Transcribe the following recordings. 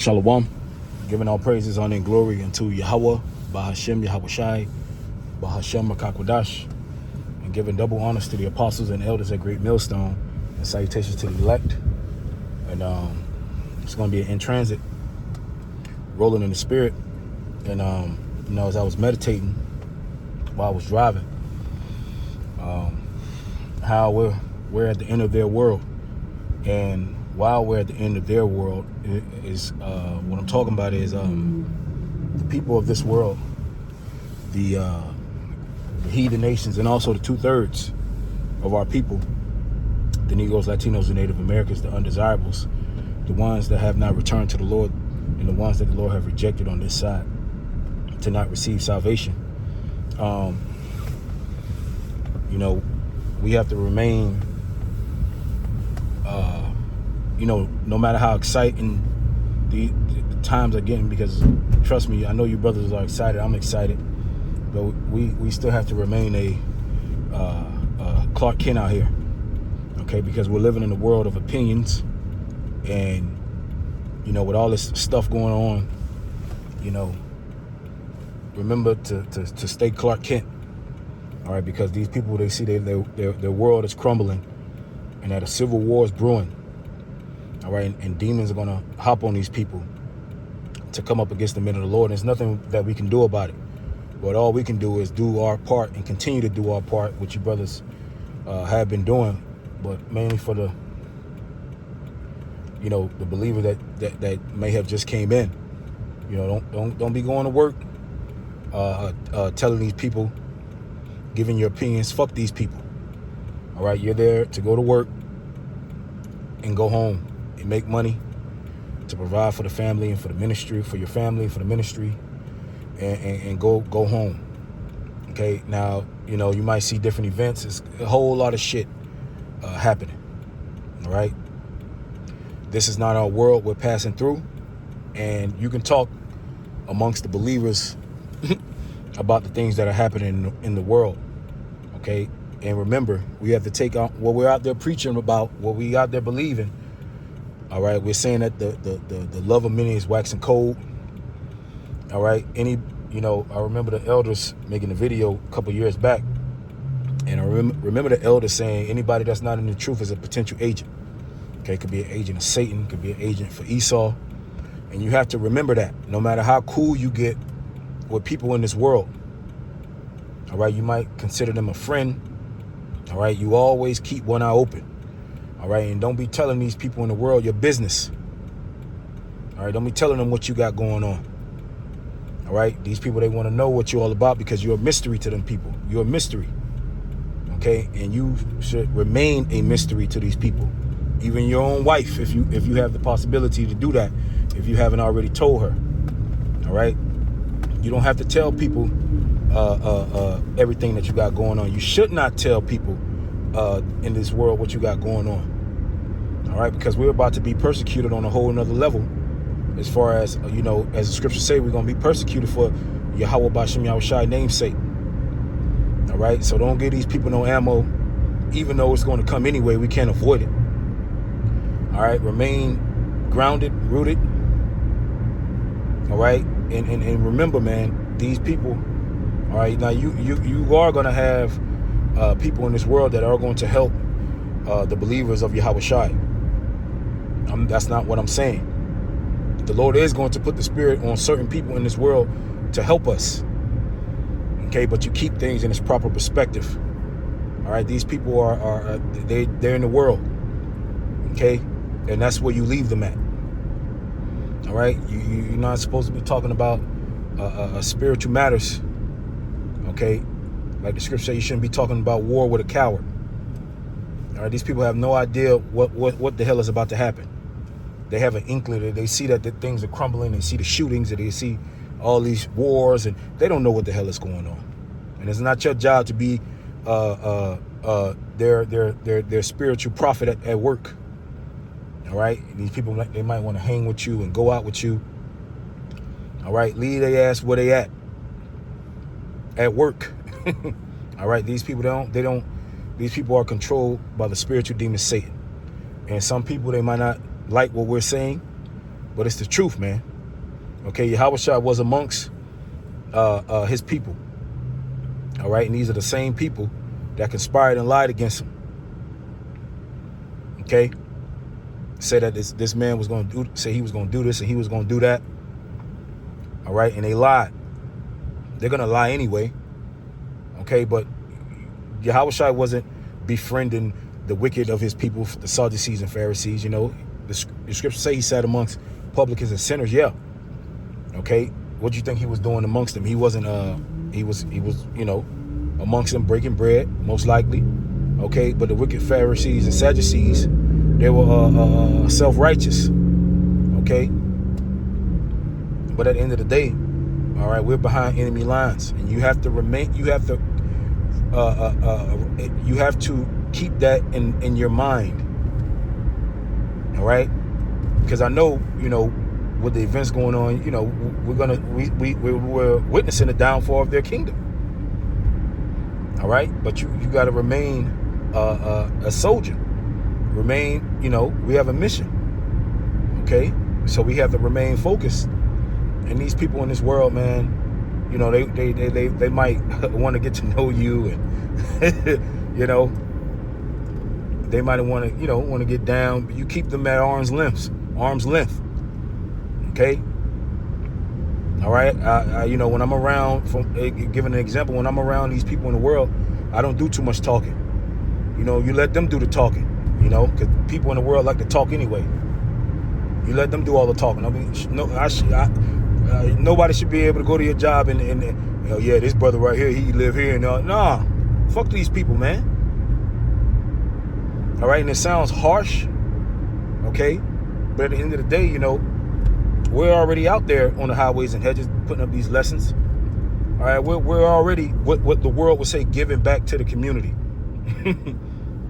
Shalom, giving all praises, honor, and glory unto Yahweh, Bahashem, Yahweh Shai, Bahashem, Makakwadash, and giving double honors to the apostles and elders at Great Millstone, and salutations to the elect. And it's going to be an in transit, rolling in the spirit. And, as I was meditating while I was driving, how we're at the end of their world. And while we're at the end of their world, is what I'm talking about is the people of this world, the heathen nations, and also the 2/3 of our people, the Negroes, Latinos, and Native Americans, the undesirables, the ones that have not returned to the Lord, and the ones that the Lord have rejected on this side to not receive salvation. We have to remain, no matter how exciting the times are getting, because trust me, I know you brothers are excited. I'm excited, but we still have to remain a Clark Kent out here, okay? Because we're living in a world of opinions, and with all this stuff going on, remember to stay Clark Kent, all right? Because these people, they see their world is crumbling, and that a civil war is brewing. All right, and demons are going to hop on these people to come up against the men of the Lord. And there's nothing that we can do about it. But all we can do is do our part and continue to do our part, which you brothers have been doing, but mainly for the believer that may have just came in. Don't be going to work telling these people, giving your opinions. Fuck these people. All right, you're there to go to work and go home and make money to provide for the family and for the ministry, for your family, for the ministry, and go home. Okay, now you might see different events. It's a whole lot of shit happening. All right, this is not our world we're passing through, and you can talk amongst the believers about the things that are happening in the world. Okay, and remember, we have to take out what we're out there preaching about, what we out there believing. All right, we're saying that the love of many is waxing cold. All right, I remember the elders making a video a couple years back, and I remember the elders saying anybody that's not in the truth is a potential agent. Okay, it could be an agent of Satan, could be an agent for Esau, and you have to remember that no matter how cool you get with people in this world, all right, you might consider them a friend. All right, you always keep one eye open. All right, and don't be telling these people in the world your business. All right, don't be telling them what you got going on. All right, these people, they want to know what you're all about because you're a mystery to them people. You're a mystery. Okay, and you should remain a mystery to these people. Even your own wife, if you have the possibility to do that, if you haven't already told her. All right, you don't have to tell people everything that you got going on. You should not tell people in this world what you got going on. All right, because we're about to be persecuted on a whole nother level. As far as as the scriptures say, we're going to be persecuted for Yahweh Bashem Yahweh Shai namesake. All right, so don't give these people no ammo, even though it's going to come anyway. We can't avoid it. All right, remain grounded, rooted. All right, and remember, man, these people. All right, now you are going to have people in this world that are going to help the believers of Yahweh Shai. That's not what I'm saying. The Lord is going to put the spirit on certain people in this world to help us. Okay, but you keep things in its proper perspective. All right, these people they're in the world. Okay, and that's where you leave them at. All right, you're not supposed to be talking about spiritual matters. Okay, like the scripture says, you shouldn't be talking about war with a coward. All right, these people have no idea what the hell is about to happen. They have an inkling. They see that the things are crumbling. They see the shootings. And they see all these wars, and they don't know what the hell is going on. And it's not your job to be their spiritual prophet at work. All right, and these people, they might want to hang with you and go out with you. All right, leave their ass where they at work. All right, these people these people are controlled by the spiritual demon Satan. And some people, they might not like what we're saying, but it's the truth, man. Okay, Yahushua was amongst his people. All right, and these are the same people that conspired and lied against him. Okay, said that this man was going to say he was going to do this and he was going to do that. All right, and they lied. They're going to lie anyway. Okay, but Yahushua wasn't befriending the wicked of his people, the Sadducees and Pharisees. You know, the scriptures say he sat amongst publicans and sinners. Yeah. Okay, what do you think he was doing amongst them? He wasn't. He was. You know, amongst them breaking bread, most likely. Okay, but the wicked Pharisees and Sadducees, they were self-righteous. Okay, but at the end of the day, all right, we're behind enemy lines, and you have to remain. You have to. You have to keep that in your mind. All right, because I know, you know, with the events going on, you know, we're witnessing the downfall of their kingdom. All right, but you got to remain a soldier. Remain, you know, we have a mission. Okay, so we have to remain focused. And these people in this world, man, you know, they might want to get to know you, and you know, they might want to get down, but you keep them at arm's length. Okay. All right. I you know, when I'm around, giving an example, when I'm around these people in the world, I don't do too much talking. You know, you let them do the talking. You know, because people in the world like to talk anyway. You let them do all the talking. I mean, nobody should be able to go to your job and you know, yeah, this brother right here, he live here, and nah, fuck these people, man. All right, and it sounds harsh, okay, but at the end of the day, you know, we're already out there on the highways and hedges putting up these lessons. All right, we're already what the world would say, giving back to the community.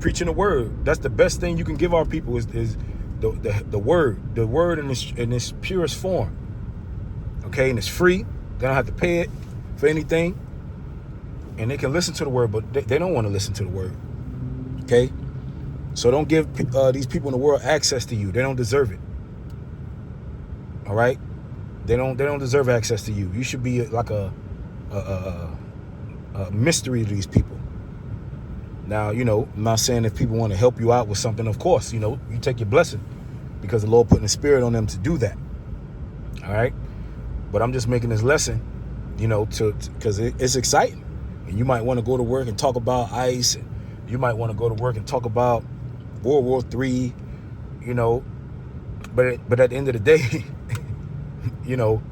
Preaching the word. That's the best thing you can give our people is the word in its purest form. Okay, and it's free. They don't have to pay it for anything, and they can listen to the word, but they don't want to listen to the word. Okay, so don't give these people in the world access to you. They don't deserve it. All right, they don't deserve access to you. You should be like a mystery to these people. Now, you know, I'm not saying if people want to help you out with something, of course, you know, you take your blessing because the Lord put the spirit on them to do that. All right. But I'm just making this lesson, you know, because it's exciting. And you might want to go to work and talk about ICE. And you might want to go to work and talk about World War III, you know. But at the end of the day, you know,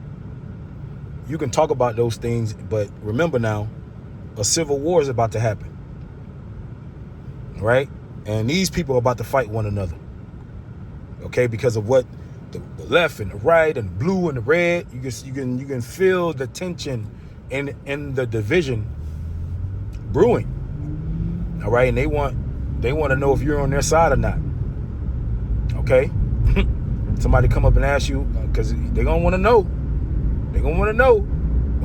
you can talk about those things. But remember now, a civil war is about to happen. Right? And these people are about to fight one another. Okay? Because of what the left and the right and the blue and the red, you can feel the tension in the division brewing. All right? And they want to know if you're on their side or not. Okay? Somebody come up and ask you, because they're going to want to know. They're going to want to know,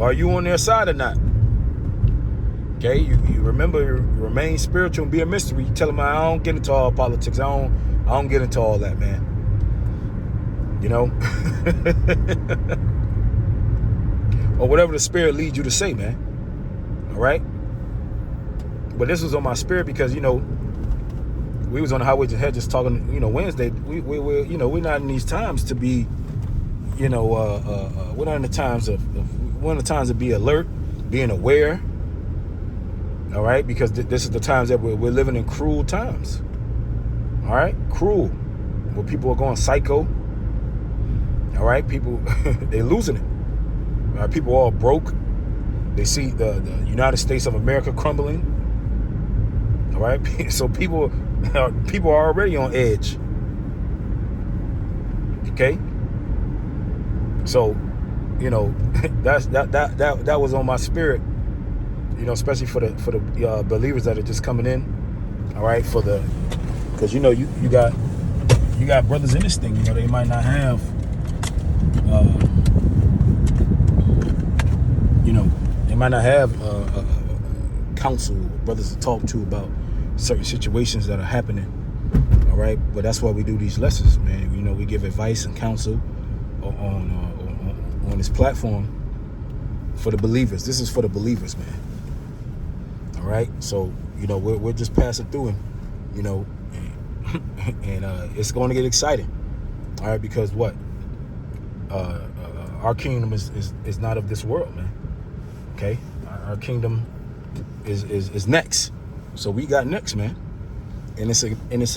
are you on their side or not? Okay, you remember, remain spiritual and be a mystery. You tell them, I don't get into all politics. I don't get into all that, man. You know, or whatever the spirit leads you to say, man. All right. But this was on my spirit because, you know, we was on the highways and hedges talking. You know, Wednesday. We you know, we're not in these times to be, you know, we're not in the times of one of the times to be alert, being aware. All right, because this is the times that we're living in cruel times. All right, cruel, where people are going psycho. All right, people, they're losing it. All right, people are all broke. They see the United States of America crumbling. All right, so people are already on edge. Okay, so you know that was on my spirit. You know, especially for the believers that are just coming in. All right, because you know you got brothers in this thing. You know, they might not have. You know, they might not have counsel, brothers to talk to about certain situations that are happening. All right, but that's why we do these lessons, man. You know, we give advice and counsel on this platform for the believers. This is for the believers, man. All right, so we're just passing through, and and it's going to get exciting. All right, because what our kingdom is not of this world, man. Okay, our kingdom is next. So we got next, man. And it's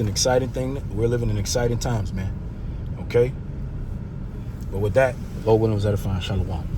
an exciting thing. We're living in exciting times, man. Okay? But with that, Lord willing, was edifying. Shalom.